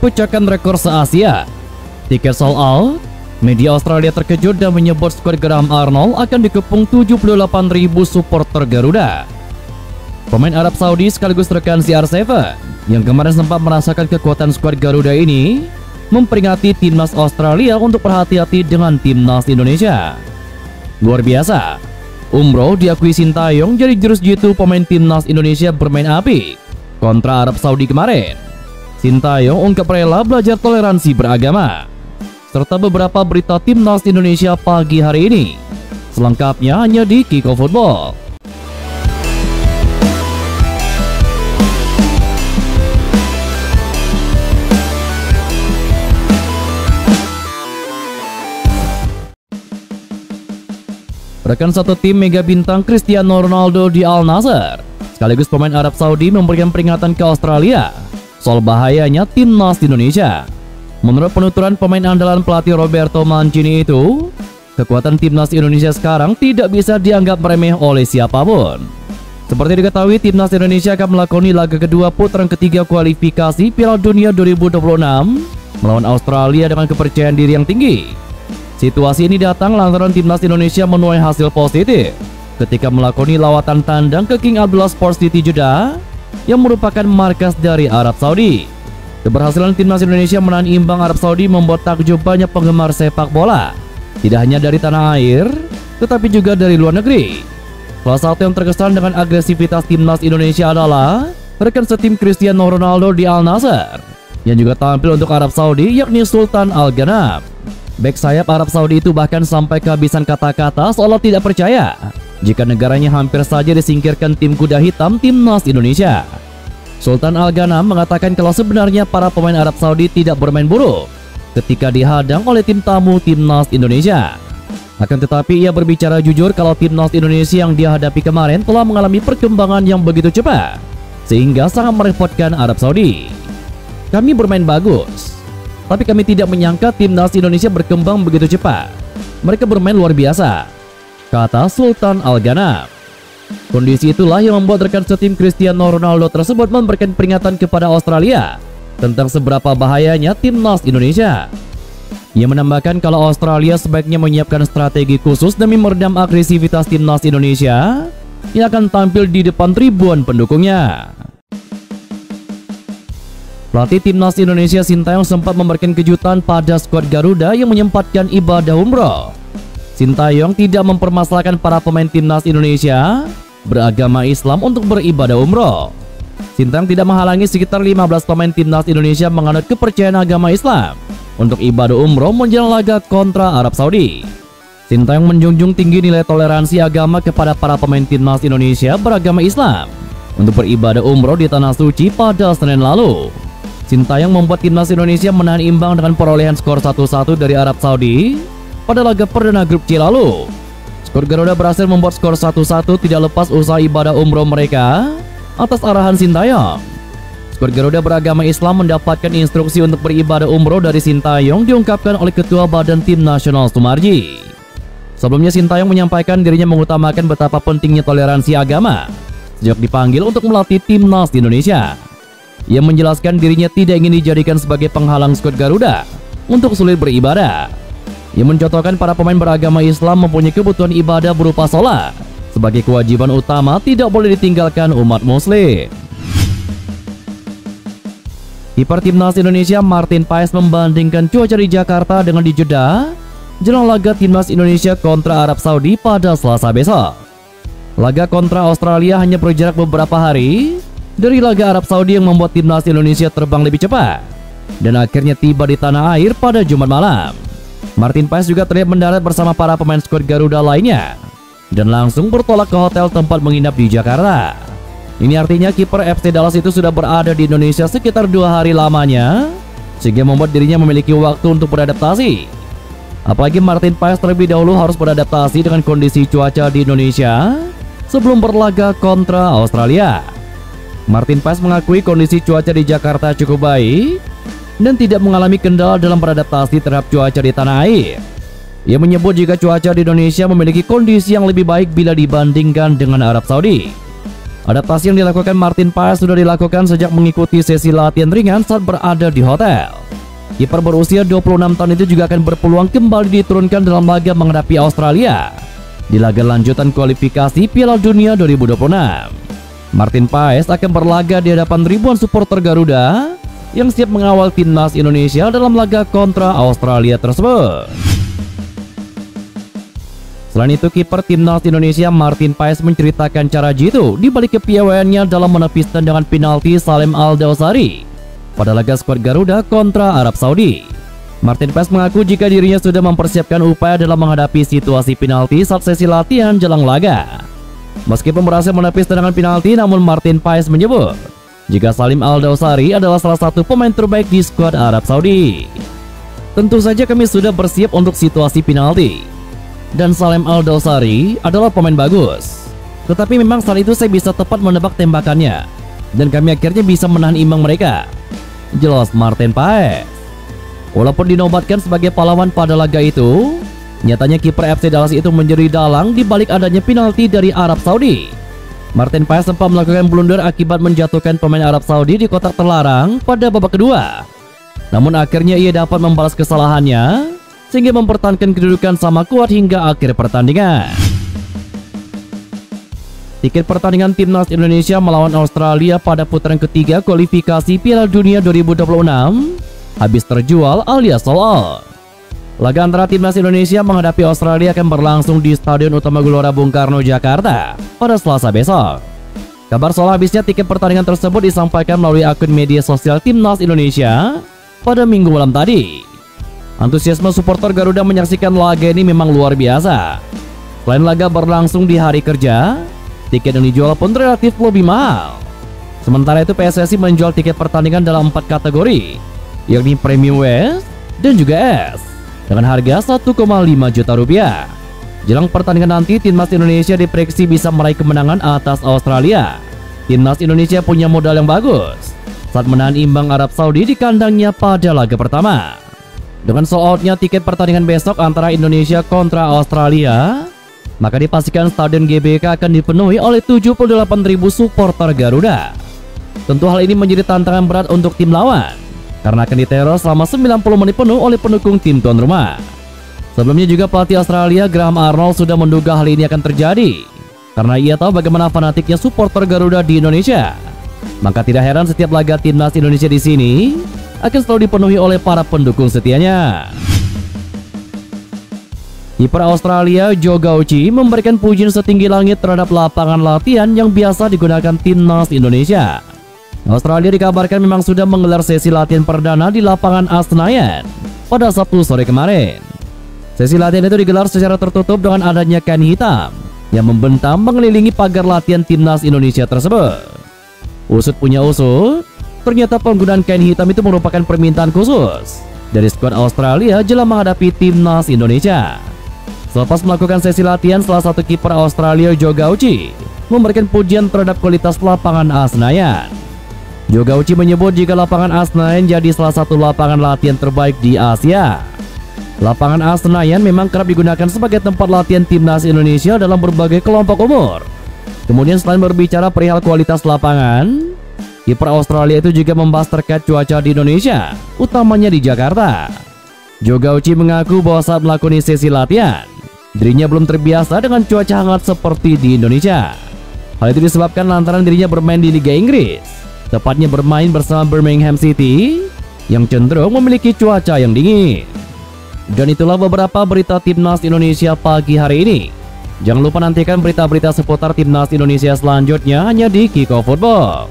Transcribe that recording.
pecahkan rekor se-Asia. Tiket sold out. Media Australia terkejut dan menyebut skuad Graham Arnold akan dikepung 78.000 supporter Garuda. Pemain Arab Saudi sekaligus rekan CR7 yang kemarin sempat merasakan kekuatan skuad Garuda ini memperingati timnas Australia untuk berhati-hati dengan timnas Indonesia. Luar biasa, umroh diakui Sintayong jadi jurus jitu pemain timnas Indonesia bermain api kontra Arab Saudi kemarin. Sintayong ungkap rela belajar toleransi beragama, serta beberapa berita timnas Indonesia pagi hari ini. Selengkapnya hanya di Kiko Football. Rekan satu tim mega bintang Cristiano Ronaldo di Al Nassr, sekaligus pemain Arab Saudi, memberikan peringatan ke Australia soal bahayanya timnas Indonesia. Menurut penuturan pemain andalan pelatih Roberto Mancini itu, kekuatan timnas Indonesia sekarang tidak bisa dianggap remeh oleh siapapun. Seperti diketahui, timnas Indonesia akan melakoni laga kedua putaran ketiga kualifikasi Piala Dunia 2026 melawan Australia dengan kepercayaan diri yang tinggi. Situasi ini datang lantaran timnas Indonesia menuai hasil positif ketika melakoni lawatan tandang ke King Abdullah Sports City Jeddah yang merupakan markas dari Arab Saudi. Keberhasilan timnas Indonesia menahan imbang Arab Saudi membuat takjub banyak penggemar sepak bola, tidak hanya dari tanah air, tetapi juga dari luar negeri. Salah satu yang terkesan dengan agresivitas timnas Indonesia adalah rekan setim Cristiano Ronaldo di Al Nassr, yang juga tampil untuk Arab Saudi, yakni Sultan Al Ghanam. Bek sayap Arab Saudi itu bahkan sampai kehabisan kata-kata seolah tidak percaya jika negaranya hampir saja disingkirkan tim kuda hitam timnas Indonesia. Sultan Al Ghanam mengatakan kalau sebenarnya para pemain Arab Saudi tidak bermain buruk ketika dihadang oleh tim tamu timnas Indonesia. Akan tetapi ia berbicara jujur kalau timnas Indonesia yang dia hadapi kemarin telah mengalami perkembangan yang begitu cepat sehingga sangat merepotkan Arab Saudi. Kami bermain bagus, tapi kami tidak menyangka timnas Indonesia berkembang begitu cepat. Mereka bermain luar biasa, kata Sultan Al Ghanam. Kondisi itulah yang membuat rekan setim Cristiano Ronaldo tersebut memberikan peringatan kepada Australia tentang seberapa bahayanya timnas Indonesia. Ia menambahkan kalau Australia sebaiknya menyiapkan strategi khusus demi meredam agresivitas timnas Indonesia yang akan tampil di depan ribuan pendukungnya. Pelatih timnas Indonesia Sintayong sempat memberikan kejutan pada skuad Garuda yang menyempatkan ibadah umroh. Sintayong tidak mempermasalahkan para pemain timnas Indonesia beragama Islam untuk beribadah umroh. Sintayong tidak menghalangi sekitar 15 pemain timnas Indonesia menganut kepercayaan agama Islam untuk ibadah umroh menjelang laga kontra Arab Saudi. Sintayong menjunjung tinggi nilai toleransi agama kepada para pemain timnas Indonesia beragama Islam untuk beribadah umroh di Tanah Suci pada Senin lalu. Sintayong membuat timnas Indonesia menahan imbang dengan perolehan skor 1-1 dari Arab Saudi pada laga perdana grup C lalu. Skor Garuda berhasil membuat skor 1-1 tidak lepas usaha ibadah umroh mereka atas arahan Sintayong. Skor Garuda beragama Islam mendapatkan instruksi untuk beribadah umroh dari Sintayong diungkapkan oleh Ketua Badan Tim Nasional Sumarji. Sebelumnya Sintayong menyampaikan dirinya mengutamakan betapa pentingnya toleransi agama sejak dipanggil untuk melatih timnas Indonesia. Ia menjelaskan dirinya tidak ingin dijadikan sebagai penghalang skuad Garuda untuk sulit beribadah. Ia mencontohkan para pemain beragama Islam mempunyai kebutuhan ibadah berupa sholat sebagai kewajiban utama tidak boleh ditinggalkan umat muslim. Kiper timnas Indonesia Martin Paes membandingkan cuaca di Jakarta dengan di Jeddah jelang laga timnas Indonesia kontra Arab Saudi pada Selasa besok. Laga kontra Australia hanya berjarak beberapa hari dari laga Arab Saudi yang membuat timnas Indonesia terbang lebih cepat dan akhirnya tiba di tanah air pada Jumat malam. Martin Paes juga terlihat mendarat bersama para pemain skuad Garuda lainnya dan langsung bertolak ke hotel tempat menginap di Jakarta. Ini artinya kiper FC Dallas itu sudah berada di Indonesia sekitar 2 hari lamanya, sehingga membuat dirinya memiliki waktu untuk beradaptasi. Apalagi Martin Paes terlebih dahulu harus beradaptasi dengan kondisi cuaca di Indonesia sebelum berlaga kontra Australia. Martin Paes mengakui kondisi cuaca di Jakarta cukup baik dan tidak mengalami kendala dalam beradaptasi terhadap cuaca di tanah air. Ia menyebut jika cuaca di Indonesia memiliki kondisi yang lebih baik bila dibandingkan dengan Arab Saudi. Adaptasi yang dilakukan Martin Paes sudah dilakukan sejak mengikuti sesi latihan ringan saat berada di hotel. Kiper berusia 26 tahun itu juga akan berpeluang kembali diturunkan dalam laga menghadapi Australia di laga lanjutan kualifikasi Piala Dunia 2026. Martin Paes akan berlaga di hadapan ribuan supporter Garuda yang siap mengawal timnas Indonesia dalam laga kontra Australia tersebut. Selain itu, kiper timnas Indonesia Martin Paes menceritakan cara jitu di balik kepiawaiannya dalam menepis tendangan penalti Salim Al-Dawsari pada laga skuad Garuda kontra Arab Saudi. Martin Paes mengaku jika dirinya sudah mempersiapkan upaya dalam menghadapi situasi penalti saat sesi latihan jelang laga. Meskipun berhasil menepis tendangan penalti, namun Martin Paes menyebut jika Salim Al-Dawsari adalah salah satu pemain terbaik di skuad Arab Saudi. Tentu saja kami sudah bersiap untuk situasi penalti. Dan Salim Al-Dawsari adalah pemain bagus. Tetapi memang saat itu saya bisa tepat menebak tembakannya. Dan kami akhirnya bisa menahan imbang mereka. Jelas Martin Paes. Walaupun dinobatkan sebagai pahlawan pada laga itu, nyatanya kiper FC Dallas itu menjadi dalang di balik adanya penalti dari Arab Saudi. Martin Paes sempat melakukan blunder akibat menjatuhkan pemain Arab Saudi di kotak terlarang pada babak kedua. Namun akhirnya ia dapat membalas kesalahannya sehingga mempertahankan kedudukan sama kuat hingga akhir pertandingan. Tiket pertandingan timnas Indonesia melawan Australia pada putaran ketiga kualifikasi Piala Dunia 2026 habis terjual alias sold out. Laga antara timnas Indonesia menghadapi Australia akan berlangsung di Stadion Utama Gelora Bung Karno, Jakarta pada Selasa besok. Kabar soal habisnya tiket pertandingan tersebut disampaikan melalui akun media sosial timnas Indonesia pada Minggu malam tadi. Antusiasme supporter Garuda menyaksikan laga ini memang luar biasa. Selain laga berlangsung di hari kerja, tiket yang dijual pun relatif lebih mahal. Sementara itu PSSI menjual tiket pertandingan dalam 4 kategori, yakni Premium West dan juga S, dengan harga 1,5 juta rupiah. Jelang pertandingan nanti, timnas Indonesia diprediksi bisa meraih kemenangan atas Australia. Timnas Indonesia punya modal yang bagus saat menahan imbang Arab Saudi di kandangnya pada laga pertama. Dengan sold out-nya tiket pertandingan besok antara Indonesia kontra Australia, maka dipastikan Stadion GBK akan dipenuhi oleh 78.000 supporter Garuda. Tentu hal ini menjadi tantangan berat untuk tim lawan, karena akan diteror selama 90 menit penuh oleh pendukung tim tuan rumah. Sebelumnya juga pelatih Australia Graham Arnold sudah menduga hal ini akan terjadi, karena ia tahu bagaimana fanatiknya supporter Garuda di Indonesia. Maka tidak heran setiap laga timnas Indonesia di sini akan selalu dipenuhi oleh para pendukung setianya. Kiper Australia Joe Gauci memberikan pujian setinggi langit terhadap lapangan latihan yang biasa digunakan timnas Indonesia. Australia dikabarkan memang sudah menggelar sesi latihan perdana di lapangan Senayan pada Sabtu sore kemarin. Sesi latihan itu digelar secara tertutup dengan adanya kain hitam yang membentang mengelilingi pagar latihan timnas Indonesia tersebut. Usut punya usut, ternyata penggunaan kain hitam itu merupakan permintaan khusus dari skuad Australia jelang menghadapi timnas Indonesia. Selepas melakukan sesi latihan, salah satu kiper Australia Joe Gauci memberikan pujian terhadap kualitas lapangan Senayan. Joe Gauci menyebut jika lapangan Senayan jadi salah satu lapangan latihan terbaik di Asia. Lapangan Senayan memang kerap digunakan sebagai tempat latihan timnas Indonesia dalam berbagai kelompok umur. Kemudian selain berbicara perihal kualitas lapangan, kiper Australia itu juga membahas terkait cuaca di Indonesia, utamanya di Jakarta. Joe Gauci mengaku bahwa saat melakukan sesi latihan, dirinya belum terbiasa dengan cuaca hangat seperti di Indonesia. Hal itu disebabkan lantaran dirinya bermain di Liga Inggris, tepatnya bermain bersama Birmingham City yang cenderung memiliki cuaca yang dingin. Dan itulah beberapa berita timnas Indonesia pagi hari ini. Jangan lupa nantikan berita-berita seputar timnas Indonesia selanjutnya hanya di Kickoff Football.